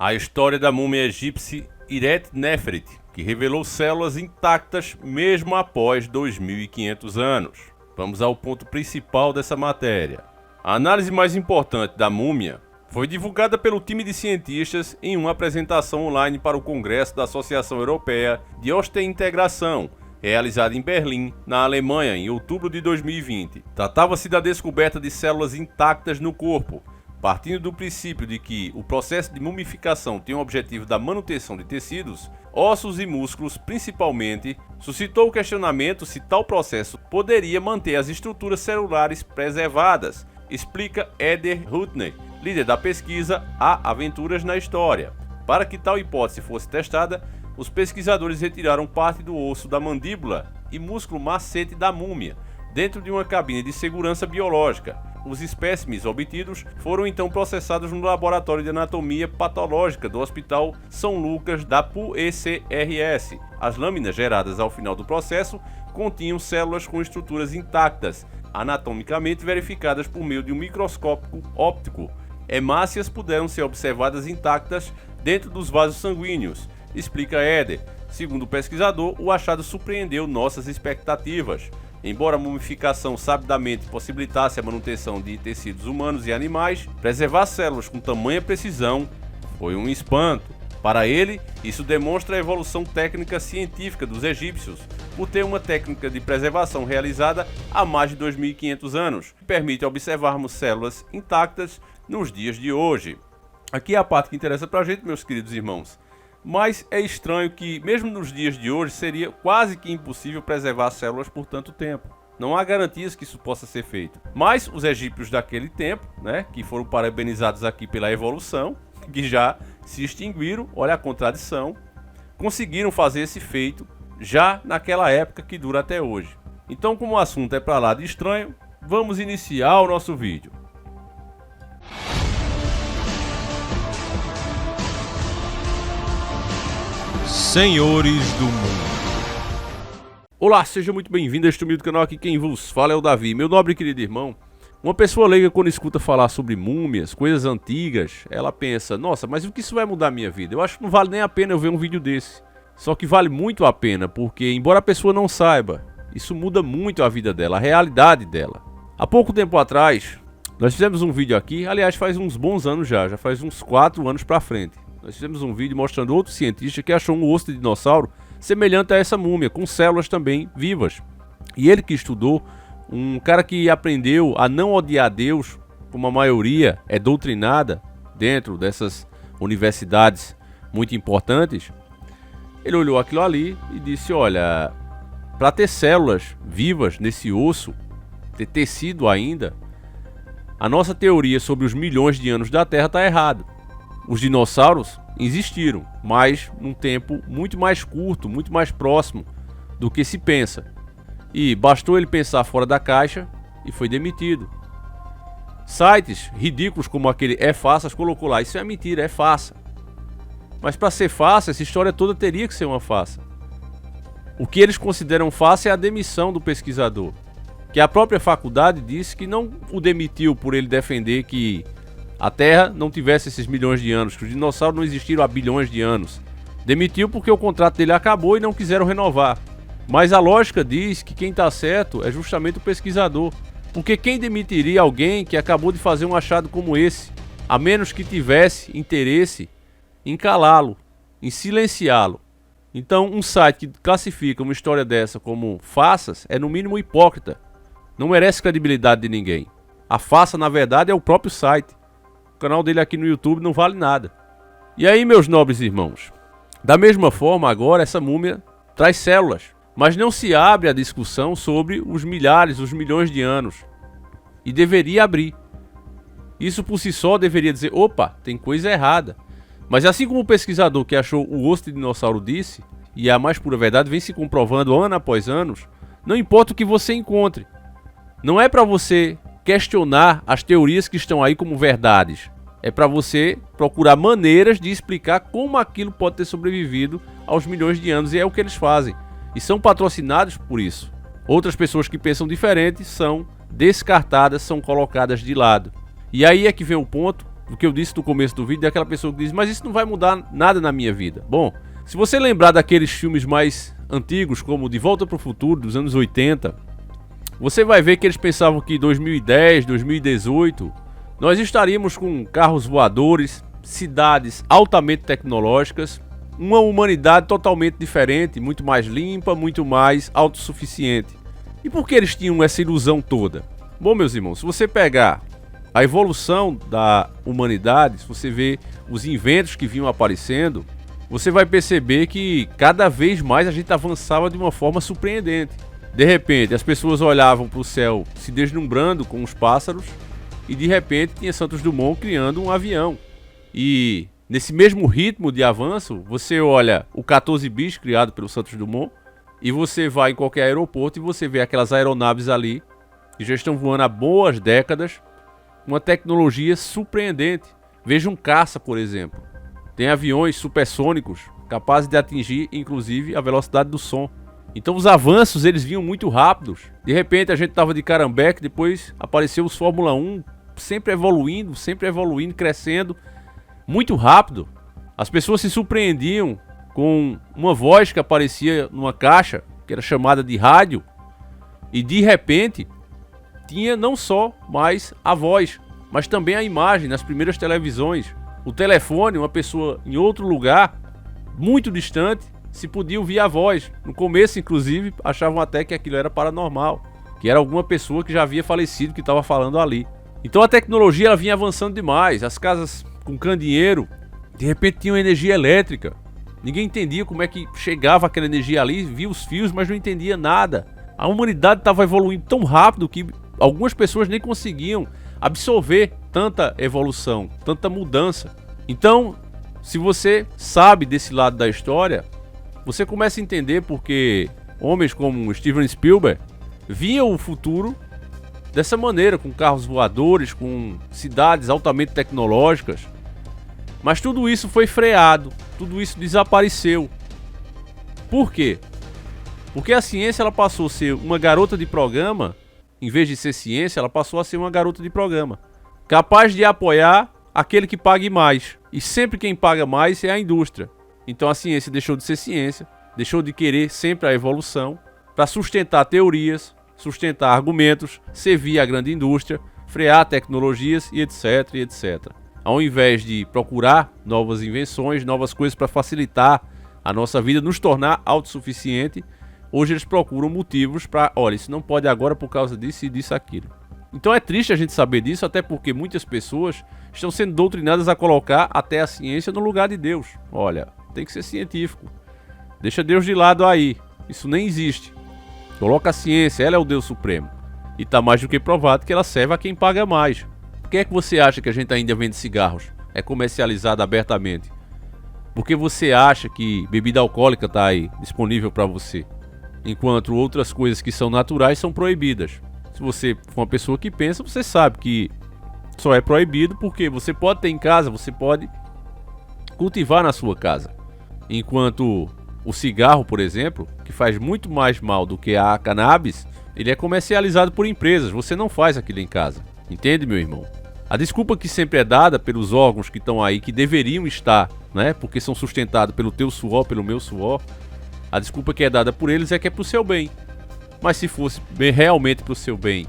A história da múmia egípcia Iret Nefret, que revelou células intactas mesmo após 2.500 anos. Vamos ao ponto principal dessa matéria. A análise mais importante da múmia foi divulgada pelo time de cientistas em uma apresentação online para o Congresso da Associação Europeia de Osteointegração, realizada em Berlim, na Alemanha, em outubro de 2020. Tratava-se da descoberta de células intactas no corpo, partindo do princípio de que o processo de mumificação tem o objetivo da manutenção de tecidos, ossos e músculos principalmente, suscitou o questionamento se tal processo poderia manter as estruturas celulares preservadas, explica Eder Hüttner, líder da pesquisa Há Aventuras na História. Para que tal hipótese fosse testada, os pesquisadores retiraram parte do osso da mandíbula e músculo macete da múmia, dentro de uma cabine de segurança biológica. Os espécimes obtidos foram então processados no laboratório de anatomia patológica do Hospital São Lucas da PUECRS. As lâminas geradas ao final do processo continham células com estruturas intactas, anatomicamente verificadas por meio de um microscópio óptico. Hemácias puderam ser observadas intactas dentro dos vasos sanguíneos, explica Eder. Segundo o pesquisador, o achado surpreendeu nossas expectativas. Embora a mumificação sabidamente possibilitasse a manutenção de tecidos humanos e animais, preservar células com tamanha precisão foi um espanto. Para ele, isso demonstra a evolução técnica científica dos egípcios, por ter uma técnica de preservação realizada há mais de 2.500 anos, que permite observarmos células intactas nos dias de hoje. Aqui é a parte que interessa pra gente, meus queridos irmãos. Mas é estranho que, mesmo nos dias de hoje, seria quase que impossível preservar células por tanto tempo. Não há garantias que isso possa ser feito. Mas os egípcios daquele tempo, que foram parabenizados aqui pela evolução, que já se extinguiram, olha a contradição, conseguiram fazer esse feito já naquela época que dura até hoje. Então, como o assunto é para lá de estranho, vamos iniciar o nosso vídeo. Senhores do Mundo. Olá, seja muito bem-vindo a este humilde canal. Aqui quem vos fala é o Davi, meu nobre e querido irmão. Uma pessoa leiga, quando escuta falar sobre múmias, coisas antigas, ela pensa: nossa, mas o que isso vai mudar a minha vida? Eu acho que não vale nem a pena eu ver um vídeo desse. Só que vale muito a pena, porque embora a pessoa não saiba, isso muda muito a vida dela, a realidade dela. Há pouco tempo atrás, nós fizemos um vídeo aqui, aliás faz uns bons anos já faz uns 4 anos pra frente. Nós fizemos um vídeo mostrando outro cientista que achou um osso de dinossauro semelhante a essa múmia, com células também vivas. E ele que estudou, um cara que aprendeu a não odiar Deus, como a maioria é doutrinada dentro dessas universidades muito importantes, ele olhou aquilo ali e disse: olha, para ter células vivas nesse osso, ter tecido ainda, a nossa teoria sobre os milhões de anos da Terra está errada. Os dinossauros existiram, mas num tempo muito mais curto, muito mais próximo do que se pensa. E bastou ele pensar fora da caixa e foi demitido. Sites ridículos como aquele É Faças colocou lá: isso é mentira, é farsa. Mas para ser farsa, essa história toda teria que ser uma farsa. O que eles consideram farsa é a demissão do pesquisador, que a própria faculdade disse que não o demitiu por ele defender que a Terra não tivesse esses milhões de anos, que os dinossauros não existiram há bilhões de anos. Demitiu porque o contrato dele acabou e não quiseram renovar. Mas a lógica diz que quem está certo é justamente o pesquisador. Porque quem demitiria alguém que acabou de fazer um achado como esse, a menos que tivesse interesse em calá-lo, em silenciá-lo? Então, um site que classifica uma história dessa como farsas é no mínimo hipócrita. Não merece credibilidade de ninguém. A farsa, na verdade, é o próprio site. O canal dele aqui no YouTube não vale nada. E aí, meus nobres irmãos, da mesma forma agora essa múmia traz células, mas não se abre a discussão sobre os milhares, os milhões de anos. E deveria abrir. Isso por si só deveria dizer: opa, tem coisa errada. Mas assim como o pesquisador que achou o osso de dinossauro disse, e a mais pura verdade vem se comprovando ano após ano, não importa o que você encontre. Não é para você questionar as teorias que estão aí como verdades. É para você procurar maneiras de explicar como aquilo pode ter sobrevivido aos milhões de anos, e é o que eles fazem. E são patrocinados por isso. Outras pessoas que pensam diferente são descartadas, são colocadas de lado. E aí é que vem o ponto o que eu disse no começo do vídeo, é aquela pessoa que diz, mas isso não vai mudar nada na minha vida. Bom, se você lembrar daqueles filmes mais antigos, como De Volta para o Futuro, dos anos 80, você vai ver que eles pensavam que em 2010, 2018, nós estaríamos com carros voadores, cidades altamente tecnológicas, uma humanidade totalmente diferente, muito mais limpa, muito mais autossuficiente. E por que eles tinham essa ilusão toda? Bom, meus irmãos, se você pegar a evolução da humanidade, se você vê os inventos que vinham aparecendo, você vai perceber que cada vez mais a gente avançava de uma forma surpreendente. De repente, as pessoas olhavam para o céu se deslumbrando com os pássaros e de repente tinha Santos Dumont criando um avião. E nesse mesmo ritmo de avanço, você olha o 14 bis criado pelo Santos Dumont e você vai em qualquer aeroporto e você vê aquelas aeronaves ali que já estão voando há boas décadas, uma tecnologia surpreendente. Veja um caça, por exemplo. Tem aviões supersônicos capazes de atingir, inclusive, a velocidade do som. Então os avanços, eles vinham muito rápidos. De repente a gente estava de Carambeque, depois apareceu os Fórmula 1, sempre evoluindo, crescendo, muito rápido. As pessoas se surpreendiam com uma voz que aparecia numa caixa, que era chamada de rádio, e de repente tinha não só mais a voz, mas também a imagem nas primeiras televisões. O telefone, uma pessoa em outro lugar, muito distante, se podia ouvir a voz. No começo, inclusive, achavam até que aquilo era paranormal, que era alguma pessoa que já havia falecido que estava falando ali. Então a tecnologia ela vinha avançando demais. As casas com candeeiro, de repente tinham energia elétrica. Ninguém entendia como é que chegava aquela energia ali, via os fios, mas não entendia nada. A humanidade estava evoluindo tão rápido que algumas pessoas nem conseguiam absorver tanta evolução, tanta mudança. Então, se você sabe desse lado da história, você começa a entender porque homens como Steven Spielberg viam o futuro dessa maneira, com carros voadores, com cidades altamente tecnológicas. Mas tudo isso foi freado, tudo isso desapareceu. Por quê? Porque a ciência ela passou a ser uma garota de programa. Em vez de ser ciência, ela passou a ser uma garota de programa, capaz de apoiar aquele que pague mais. E sempre quem paga mais é a indústria. Então a ciência deixou de ser ciência, deixou de querer sempre a evolução, para sustentar teorias, sustentar argumentos, servir a grande indústria, frear tecnologias e etc, e etc. Ao invés de procurar novas invenções, novas coisas para facilitar a nossa vida, nos tornar autossuficiente, hoje eles procuram motivos para, olha, isso não pode agora por causa disso e disso aquilo. Então é triste a gente saber disso, até porque muitas pessoas estão sendo doutrinadas a colocar até a ciência no lugar de Deus. Olha, tem que ser científico. Deixa Deus de lado aí. Isso nem existe. Coloca a ciência, ela é o Deus Supremo. E tá mais do que provado que ela serve a quem paga mais. Por que é que você acha que a gente ainda vende cigarros? É comercializado abertamente. Porque você acha que bebida alcoólica tá aí, disponível para você, enquanto outras coisas que são naturais são proibidas. Se você for uma pessoa que pensa, você sabe que só é proibido porque você pode ter em casa, você pode cultivar na sua casa. Enquanto o cigarro, por exemplo, que faz muito mais mal do que a cannabis, ele é comercializado por empresas, você não faz aquilo em casa. Entende, meu irmão? A desculpa que sempre é dada pelos órgãos que estão aí, que deveriam estar, né, porque são sustentados pelo teu suor, pelo meu suor, a desculpa que é dada por eles é que é pro seu bem. Mas se fosse realmente pro seu bem,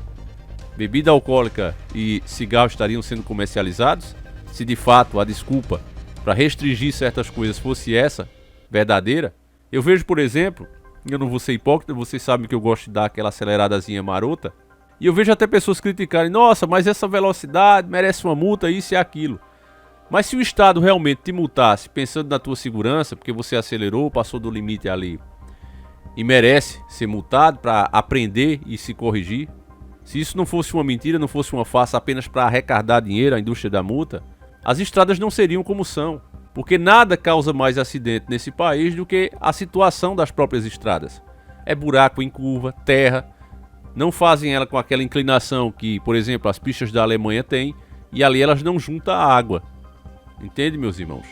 bebida alcoólica e cigarro estariam sendo comercializados? Se de fato a desculpa para restringir certas coisas fosse essa, verdadeira? Eu vejo, por exemplo, eu não vou ser hipócrita, vocês sabem que eu gosto de dar aquela aceleradazinha marota, e eu vejo até pessoas criticarem, nossa, mas essa velocidade merece uma multa, isso e aquilo. Mas se o Estado realmente te multasse pensando na tua segurança, porque você acelerou, passou do limite ali, e merece ser multado para aprender e se corrigir, se isso não fosse uma mentira, não fosse uma farsa apenas para arrecadar dinheiro à indústria da multa, as estradas não seriam como são, porque nada causa mais acidente nesse país do que a situação das próprias estradas. É buraco em curva, terra, não fazem ela com aquela inclinação que, por exemplo, as pistas da Alemanha têm, e ali elas não juntam a água. Entende, meus irmãos?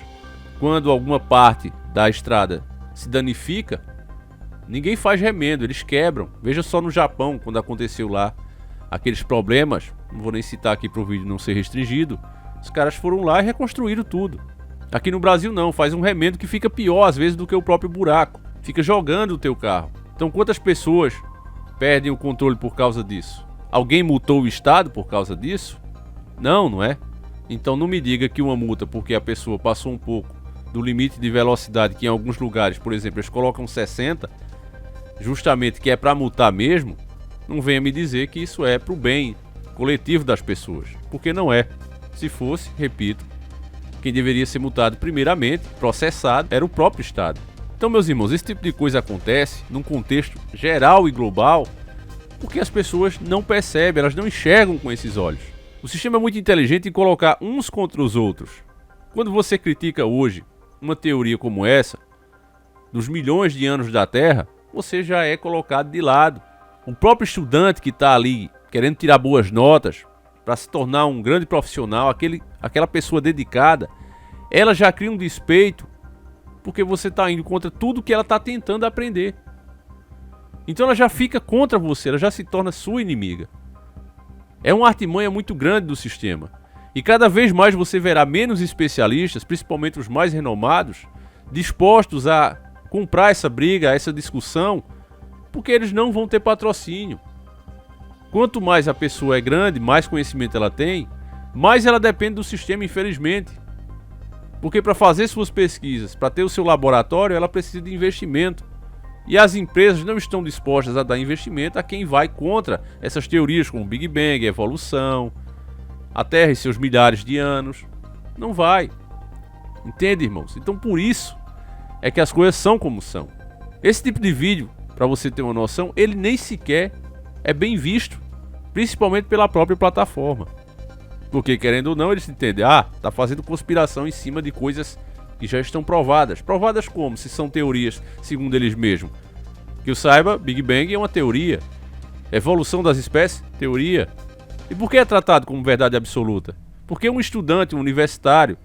Quando alguma parte da estrada se danifica, ninguém faz remendo, eles quebram. Veja só no Japão, quando aconteceu lá aqueles problemas, não vou nem citar aqui para o vídeo não ser restringido, Os caras foram lá e reconstruíram tudo. Aqui no Brasil não, faz um remendo que fica pior às vezes do que o próprio buraco. Fica jogando o teu carro. Então quantas pessoas perdem o controle por causa disso? Alguém multou o Estado por causa disso? Não, não é? Então não me diga que uma multa porque a pessoa passou um pouco do limite de velocidade, que em alguns lugares, por exemplo, eles colocam 60, justamente que é para multar mesmo, não venha me dizer que isso é para o bem coletivo das pessoas, porque não é. Se fosse, repito, quem deveria ser multado primeiramente, processado, era o próprio Estado. Então, meus irmãos, esse tipo de coisa acontece num contexto geral e global porque as pessoas não percebem, elas não enxergam com esses olhos. O sistema é muito inteligente em colocar uns contra os outros. Quando você critica hoje uma teoria como essa, dos milhões de anos da Terra, você já é colocado de lado. O próprio estudante que está ali querendo tirar boas notas para se tornar um grande profissional, aquela pessoa dedicada, ela já cria um despeito porque você está indo contra tudo que ela está tentando aprender. Então ela já fica contra você, ela já se torna sua inimiga. É uma artimanha muito grande do sistema. E cada vez mais você verá menos especialistas, principalmente os mais renomados, dispostos a comprar essa briga, essa discussão, porque eles não vão ter patrocínio. Quanto mais a pessoa é grande, mais conhecimento ela tem, mais ela depende do sistema, infelizmente. Porque para fazer suas pesquisas, para ter o seu laboratório, ela precisa de investimento. E as empresas não estão dispostas a dar investimento a quem vai contra essas teorias como Big Bang, evolução, a Terra e seus milhares de anos. Não vai. Entende, irmãos? Então por isso é que as coisas são como são. Esse tipo de vídeo, para você ter uma noção, ele nem sequer é bem visto, principalmente pela própria plataforma. Porque, querendo ou não, eles entendem, tá fazendo conspiração em cima de coisas que já estão provadas. Provadas como? Se são teorias, segundo eles mesmos. Que eu saiba, Big Bang é uma teoria. Evolução das espécies, teoria. E por que é tratado como verdade absoluta? Porque um estudante, um universitário,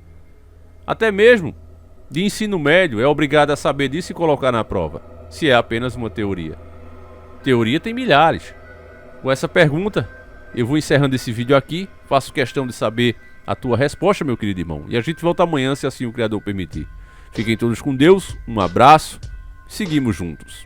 até mesmo de ensino médio, é obrigado a saber disso e colocar na prova, se é apenas uma teoria. Teoria tem milhares. Com essa pergunta, eu vou encerrando esse vídeo aqui. Faço questão de saber a tua resposta, meu querido irmão. E a gente volta amanhã, se assim o Criador permitir. Fiquem todos com Deus, um abraço, seguimos juntos.